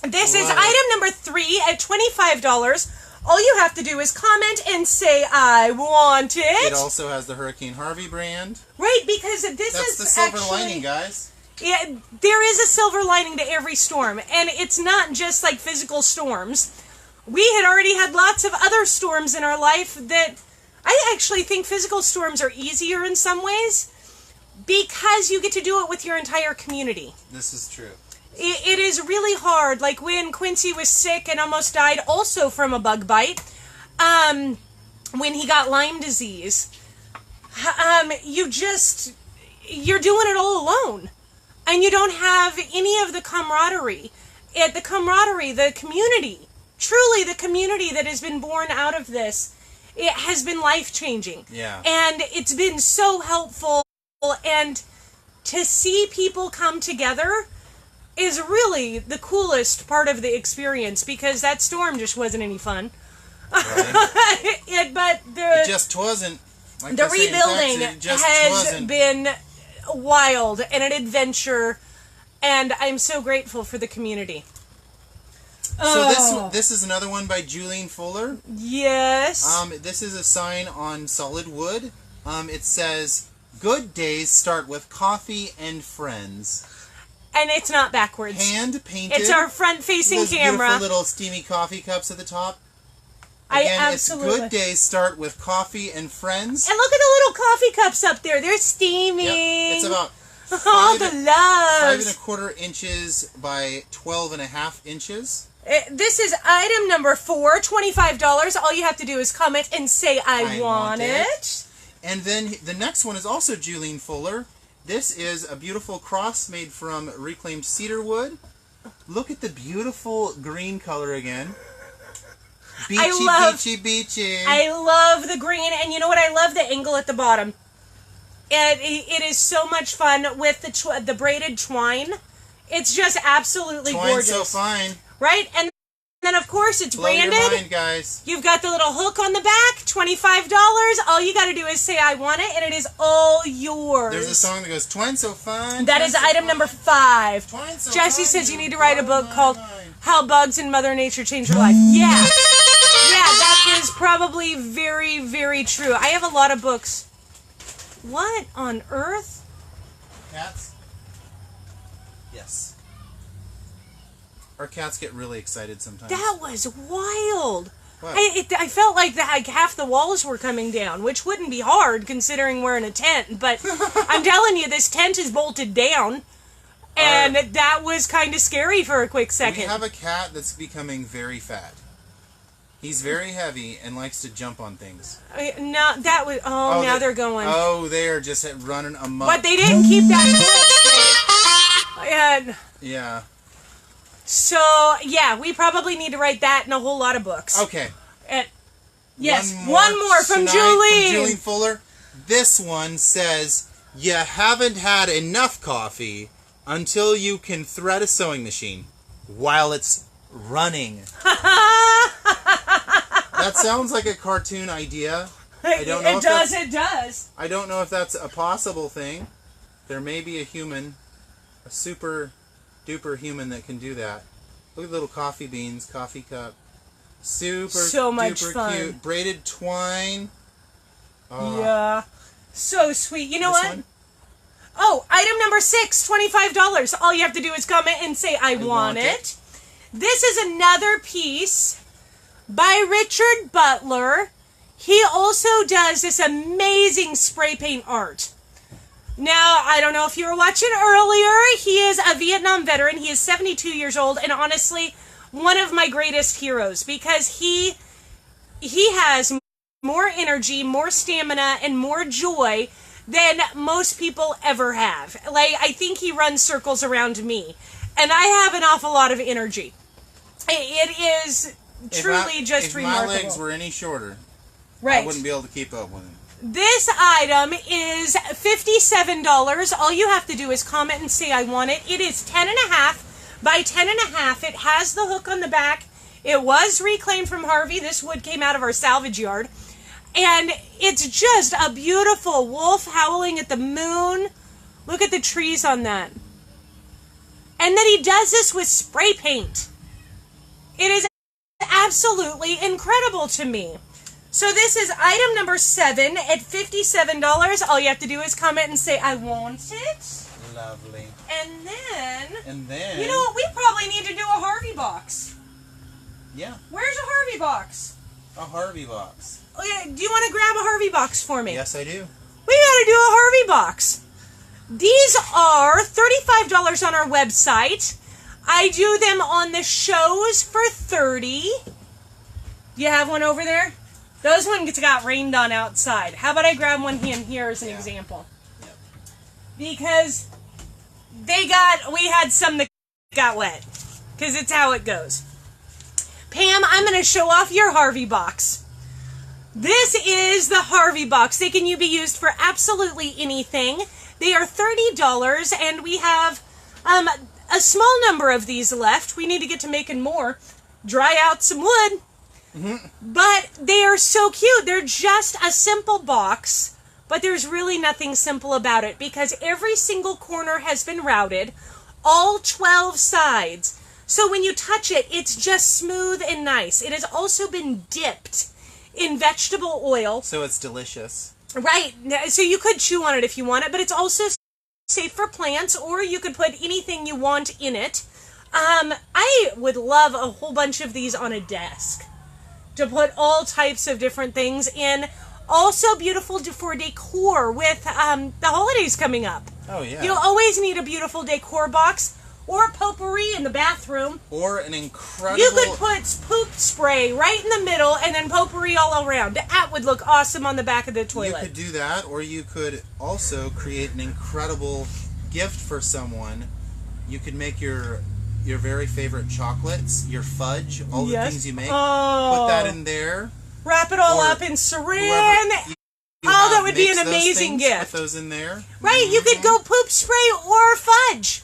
This is item number 3 at $25. All you have to do is comment and say, I want it. It also has the Hurricane Harvey brand. Right, because this That's is the silver actually, lining, guys. Yeah, there is a silver lining to every storm, and it's not just like physical storms. We had already had lots of other storms in our life that I actually think physical storms are easier in some ways because you get to do it with your entire community. This is true. It is really hard. Like when Quincy was sick and almost died also from a bug bite, when he got Lyme disease, you're doing it all alone. And you don't have any of the camaraderie. The community, truly the community that has been born out of this, it has been life-changing. Yeah. And it's been so helpful. And to see people come together is really the coolest part of the experience, because that storm just wasn't any fun. Right. It just wasn't. Like the rebuilding has wasn't. been wild and an adventure, and I'm so grateful for the community. So this is another one by Julian Fuller. Yes. This is a sign on solid wood. It says, "Good days start with coffee and friends." And it's not backwards. Hand painted. It's our front-facing Those camera. Beautiful little steamy coffee cups at the top. Again, absolutely. It's good days start with coffee and friends. And look at the little coffee cups up there. They're steaming. Yep. It's about all the loves. 5¼ inches by 12½ inches. This is item number 4, $25. All you have to do is comment and say, I want it. And then the next one is also Julian Fuller. This is a beautiful cross made from reclaimed cedar wood. Look at the beautiful green color again. Beachy. I love the green, and you know what? I love the angle at the bottom. And it is so much fun with the braided twine. It's just absolutely gorgeous. Twine's so fine. Right? And then, of course, it's Blow branded. Your mind, guys. You've got the little hook on the back, $25. All you got to do is say, I want it, and it is all yours. There's a song that goes, Twine's so fine. That is item number 5. Twine's so Jesse fine, says you need to write a book called mind. How Bugs and Mother Nature Change Your Life. Yeah. Yeah, that is probably very, very true. I have a lot of books. What on earth? Cats? Yes. Our cats get really excited sometimes. That was wild. What? I felt like half the walls were coming down, which wouldn't be hard considering we're in a tent. But I'm telling you, this tent is bolted down, and that was kind of scary for a quick second. We have a cat that's becoming very fat. He's very heavy and likes to jump on things. No, that was. Now they're going. Oh, they are just running amok. But they didn't keep that bullet straight. And yeah. So, yeah, we probably need to write that in a whole lot of books. Okay. Yes, one more from Julie. From Julian Fuller. This one says, you haven't had enough coffee until you can thread a sewing machine while it's running. That sounds like a cartoon idea. I don't know. It does. I don't know if that's a possible thing. There may be a human, a super duper human that can do that. Look at the little coffee beans, coffee cup. So much fun. Cute. Braided twine. Yeah. So sweet. You know what? One? Oh, item number 6, $25. All you have to do is comment and say, I want it. This is another piece by Richard Butler. He also does this amazing spray paint art. Now, I don't know if you were watching earlier. He is a Vietnam veteran. He is 72 years old, and honestly, one of my greatest heroes, because he has more energy, more stamina, and more joy than most people ever have. Like, I think he runs circles around me, and I have an awful lot of energy. It is truly just remarkable. If my legs were any shorter, right, I wouldn't be able to keep up with him. This item is $57. All you have to do is comment and say, I want it. It is 10.5 by 10.5. It has the hook on the back. It was reclaimed from Harvey. This wood came out of our salvage yard. And it's just a beautiful wolf howling at the moon. Look at the trees on that. And then he does this with spray paint. It is absolutely incredible to me. So this is item number 7 at $57. All you have to do is comment and say, I want it. Lovely. And then... You know what? We probably need to do a Harvey box. Yeah. Where's a Harvey box? A Harvey box. Oh, yeah. Do you want to grab a Harvey box for me? Yes, I do. We gotta do a Harvey box. These are $35 on our website. I do them on the shows for $30. You have one over there? Those ones got rained on outside. How about I grab one in here as an example? Yep. Because we had some that got wet. Because it's how it goes. Pam, I'm going to show off your Harvey box. This is the Harvey box. They can be used for absolutely anything. They are $30, and we have a small number of these left. We need to get to making more. Dry out some wood. Mm-hmm. But they are so cute. They're just a simple box, but there's really nothing simple about it because every single corner has been routed, all 12 sides. So when you touch it, it's just smooth and nice. It has also been dipped in vegetable oil. So it's delicious. Right. So you could chew on it if you want it, but it's also safe for plants, or you could put anything you want in it. I would love a whole bunch of these on a desk to put all types of different things in. Also beautiful for decor with the holidays coming up. Oh, yeah. You'll always need a beautiful decor box. Or potpourri in the bathroom. Or an incredible... You could put poop spray right in the middle and then potpourri all around. That would look awesome on the back of the toilet. You could do that, or you could also create an incredible gift for someone. You could make your very favorite chocolates, your fudge, all the things you make. Oh. Put that in there. Wrap it all up in saran. That would be an amazing gift. Put those in there. Right, you could go poop spray or fudge.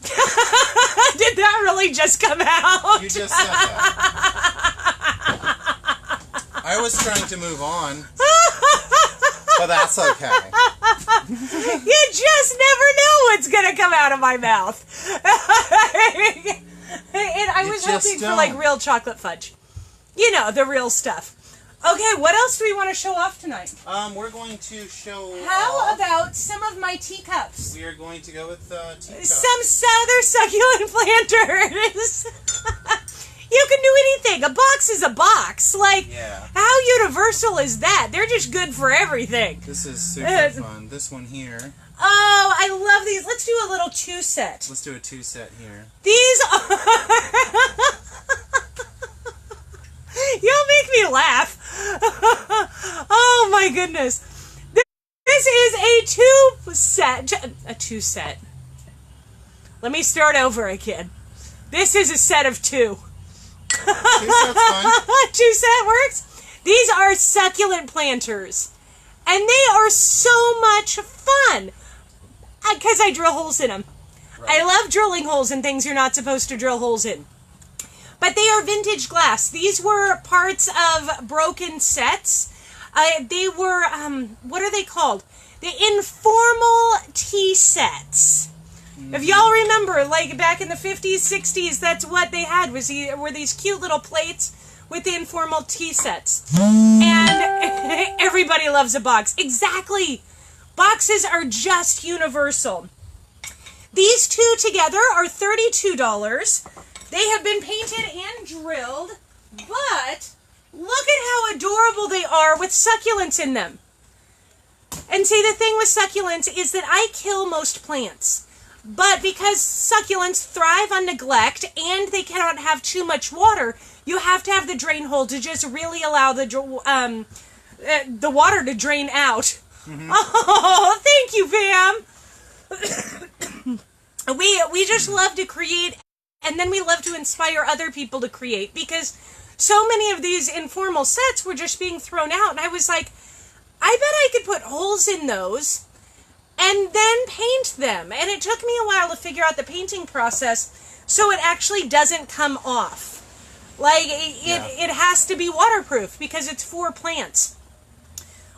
Did that really just come out? You just said that. I was trying to move on, but that's okay. You just never know what's going to come out of my mouth. And I was hoping for like real chocolate fudge. You know, the real stuff. Okay, what else do we want to show off tonight? We're going to show How about some of my teacups? We are going to go with teacups. Some other succulent planters. You can do anything. A box is a box. Like, how universal is that? They're just good for everything. This is super fun. This one here. Oh, I love these. Let's do a little 2-set. Let's do a 2-set here. These are... Y'all make me laugh. Oh my goodness. This is a 2-set. A 2-set. Let me start over again. This is a set of 2. 2-set's fine. 2-set works. These are succulent planters. And they are so much fun. Because I drill holes in them. Right. I love drilling holes in things you're not supposed to drill holes in. But they are vintage glass. These were parts of broken sets. They were, what are they called? The informal tea sets. Mm-hmm. If y'all remember, like back in the 50s, 60s, that's what they had, were these cute little plates with the informal tea sets. And everybody loves a box. Exactly. Boxes are just universal. These two together are $32. They have been painted and drilled, but look at how adorable they are with succulents in them. And see, the thing with succulents is that I kill most plants. But because succulents thrive on neglect and they cannot have too much water, you have to have the drain hole to just really allow the water to drain out. Mm-hmm. Oh, thank you, Pam. We just love to create. And then we love to inspire other people to create because so many of these informal sets were just being thrown out. And I was like, I bet I could put holes in those and then paint them. And it took me a while to figure out the painting process so it actually doesn't come off. Like, it has to be waterproof because it's for plants.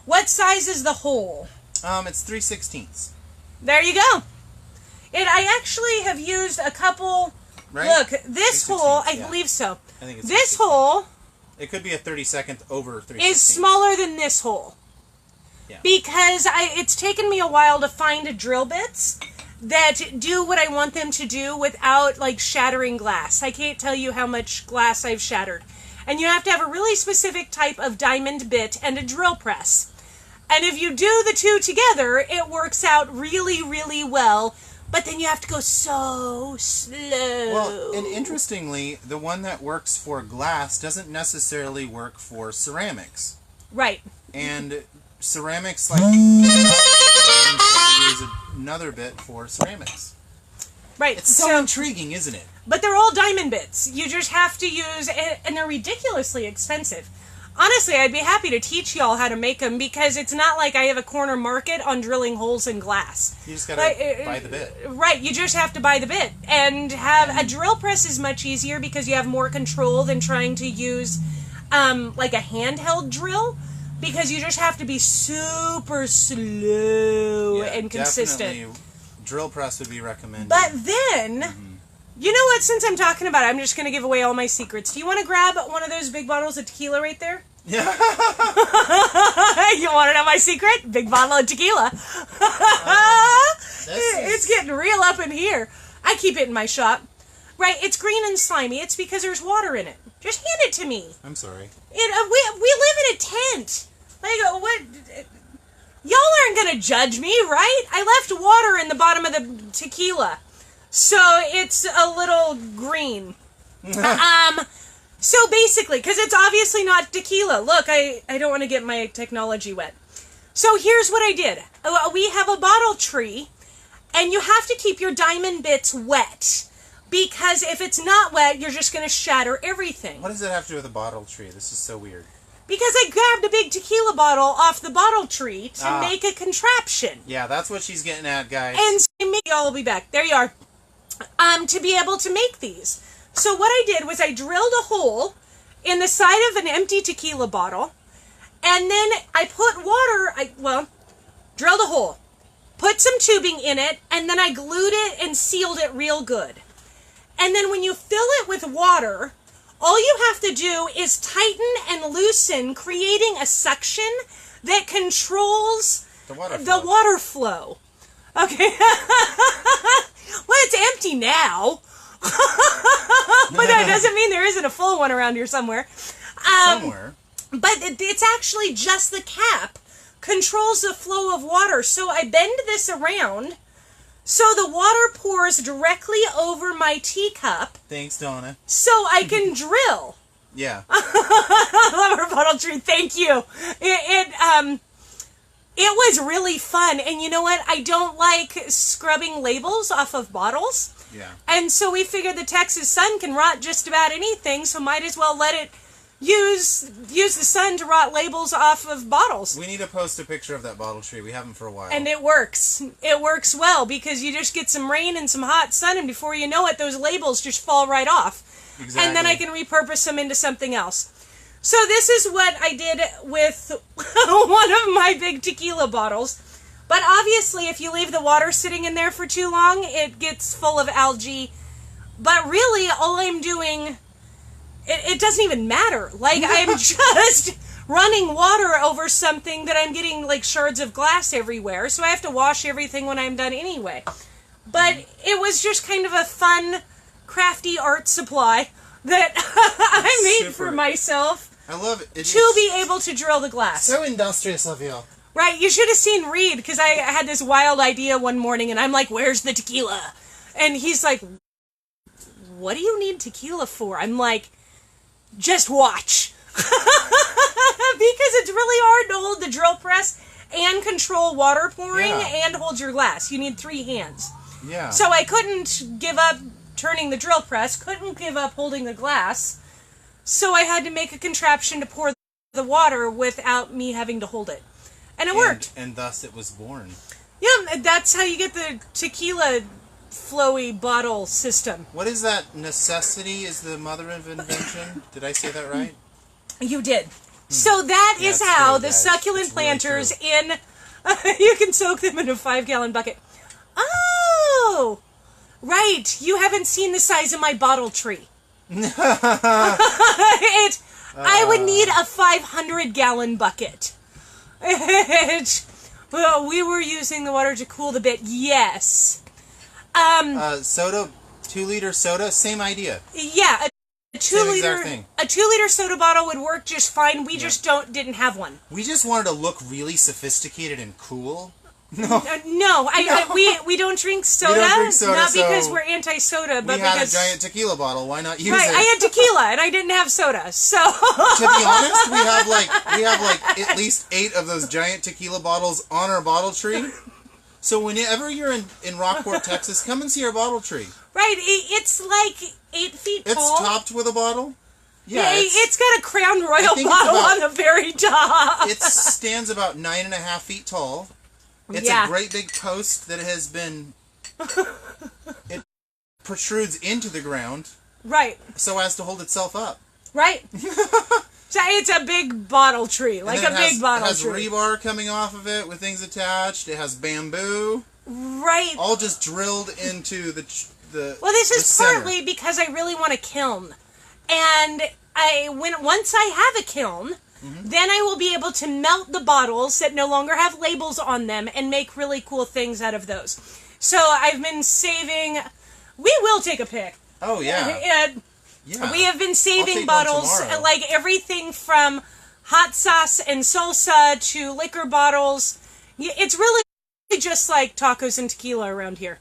What size is the hole? It's 3/16. There you go. I actually have used a couple... Right? Look, this hole, I yeah. believe so. I think it's this 3/16. hole... It could be a 32nd over 3/16. is smaller than this hole. Yeah. Because it's taken me a while to find drill bits that do what I want them to do without, like, shattering glass. I can't tell you how much glass I've shattered. And you have to have a really specific type of diamond bit and a drill press. And if you do the two together, it works out really, really well. But then you have to go so slow. Well, and interestingly, the one that works for glass doesn't necessarily work for ceramics. Right. And ceramics, like, use another bit for ceramics. Right. It's so intriguing, isn't it? But they're all diamond bits. You just have to use, and they're ridiculously expensive. Honestly, I'd be happy to teach y'all how to make them because it's not like I have a corner market on drilling holes in glass. You just gotta buy the bit. Right, you just have to buy the bit. And have a drill press is much easier because you have more control than trying to use like a handheld drill because you just have to be super slow and consistent. Definitely, drill press would be recommended. But then... You know what? Since I'm talking about it, I'm just going to give away all my secrets. Do you want to grab one of those big bottles of tequila right there? Yeah. You want to know my secret? Big bottle of tequila. It's getting real up in here. I keep it in my shop. Right, it's green and slimy. It's because there's water in it. Just hand it to me. I'm sorry. We live in a tent. Like, what... Y'all aren't going to judge me, right? I left water in the bottom of the tequila. So it's a little green. So basically, because it's obviously not tequila. Look, I don't want to get my technology wet. So here's what I did. We have a bottle tree, and you have to keep your diamond bits wet. Because if it's not wet, you're just going to shatter everything. What does it have to do with a bottle tree? This is so weird. Because I grabbed a big tequila bottle off the bottle tree to make a contraption. Yeah, that's what she's getting at, guys. And so y'all will be back. There you are. To be able to make these. So what I did was I drilled a hole in the side of an empty tequila bottle, and then I put water, drilled a hole, put some tubing in it, and then I glued it and sealed it real good. And then when you fill it with water, all you have to do is tighten and loosen, creating a suction that controls the water flow. Okay. Well, it's empty now. But that doesn't mean there isn't a full one around here somewhere. Somewhere. But it's actually just the cap controls the flow of water. So I bend this around so the water pours directly over my teacup. Thanks, Donna. So I can drill. Yeah. I love our bottle tree. Thank you. It was really fun. And you know what? I don't like scrubbing labels off of bottles. Yeah. And so we figured the Texas sun can rot just about anything, so might as well let it use the sun to rot labels off of bottles. We need to post a picture of that bottle tree. We haven't for a while. And it works. It works well because you just get some rain and some hot sun, and before you know it, those labels just fall right off. Exactly. And then I can repurpose them into something else. So this is what I did with one of my big tequila bottles. But obviously, if you leave the water sitting in there for too long, it gets full of algae. But really, all I'm doing, it doesn't even matter. Like, I'm just running water over something that I'm getting, like, shards of glass everywhere. So I have to wash everything when I'm done anyway. But it was just kind of a fun, crafty art supply that I made for myself. I love it. To be able to drill the glass. So industrious of you. Right, you should have seen Reed, because I had this wild idea one morning, and I'm like, where's the tequila? And he's like, what do you need tequila for? I'm like, just watch. Because it's really hard to hold the drill press and control water pouring and hold your glass. You need 3 hands. Yeah. So I couldn't give up turning the drill press, couldn't give up holding the glass, so I had to make a contraption to pour the water without me having to hold it. And it worked. And thus it was born. Yeah, that's how you get the tequila flowy bottle system. What is that? Necessity is the mother of invention? Did I say that right? You did. So that Yeah, is it's how true, the guys. succulent It's really planters in... you can soak them in a 5-gallon bucket. Oh! Right. You haven't seen the size of my bottle tree. I would need a 500-gallon bucket. Well, we were using the water to cool the bit. Yes. Soda, 2-liter soda, same idea. Yeah, a Same exact thing. 2-liter soda bottle would work just fine. We just didn't have one. We just wanted to look really sophisticated and cool. No, we don't drink soda. We don't drink soda, not because so we're anti-soda, but we had because a giant tequila bottle. Why not use right, it? I had tequila and I didn't have soda. So To be honest, we have like at least 8 of those giant tequila bottles on our bottle tree. So whenever you're in Rockport, Texas, come and see our bottle tree. right, it's like 8 feet It's tall. topped with a bottle. Yeah, Yeah, it's got a Crown Royal think it's bottle about- on the very top. it stands about 9.5 feet tall. It's Yeah. a great big post that has been. It protrudes into the ground Right, so as to hold itself up. right. So it's a big bottle tree, like And a then big bottle It has tree. rebar coming off of it with things attached. It has bamboo, Right. all just drilled into the. Well, this the is center. partly because I really want a kiln, and once I have a kiln, then I will be able to melt the bottles that no longer have labels on them and make really cool things out of those. So I've been saving. We will take a pic. Oh yeah. And Yeah. we have been I'll saving take one bottles, tomorrow. like everything from hot sauce and salsa to liquor bottles. It's really just like tacos and tequila around here.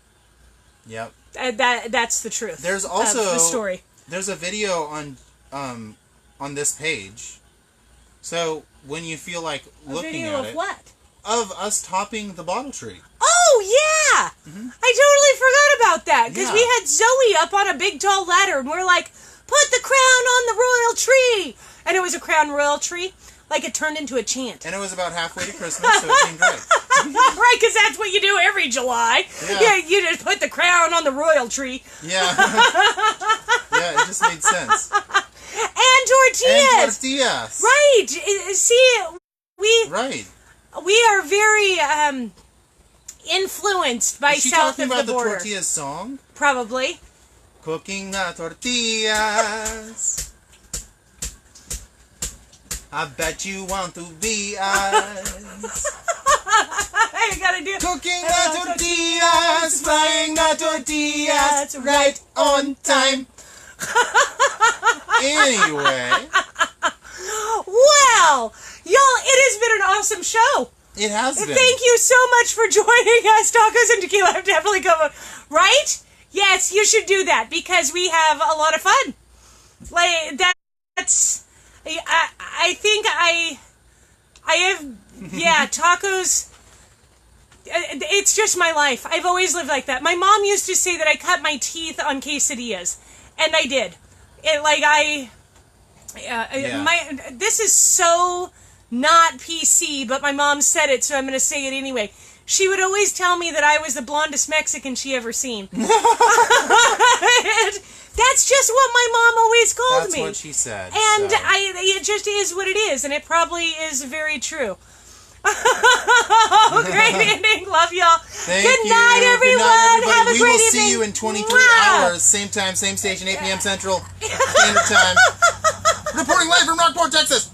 Yep. That's the truth. There's of also the story. There's a video on this page. So when you feel like A looking video at of it, what? of us topping the bottle tree. Oh, yeah! I totally forgot about that, because Yeah. we had Zoe up on a big tall ladder, and we're like, put the crown on the royal tree! And it was a crown royal tree, like it turned into a chant. And it was about halfway to Christmas, so it seemed right. Right, because that's what you do every July. Yeah. You just put the crown on the royal tree. Yeah. Yeah, it just made sense. And tortillas! And tortillas. Right! See, Right. we are very influenced by Is she south talking of about the the border. tortillas song? Probably. Cooking the tortillas. I bet you want to be us. I gotta do Cooking the tortillas, frying the tortillas, right on time. Anyway, Wow! Y'all, it has been an awesome show. it has been. Thank you so much for joining us, Tacos and Tequila. I've definitely come, right? Yes, you should do that because we have a lot of fun. Like that's, I think I have, yeah, tacos. It's just my life. I've always lived like that. My mom used to say that I cut my teeth on quesadillas, and I did. This is so not PC, but my mom said it, so I'm going to say it anyway. She would always tell me that I was the blondest Mexican she ever seen. And that's just what my mom always called That's me. what she said. And so. it just is what it is, and it probably is very true. Great ending. Love y'all. Thank Good you. night, everyone. Good night, everybody. Have a we great will evening. see you in 23 Mwah. hours, same time, same station, 8 p.m. Central Standard Time. Reporting live from Rockport, Texas.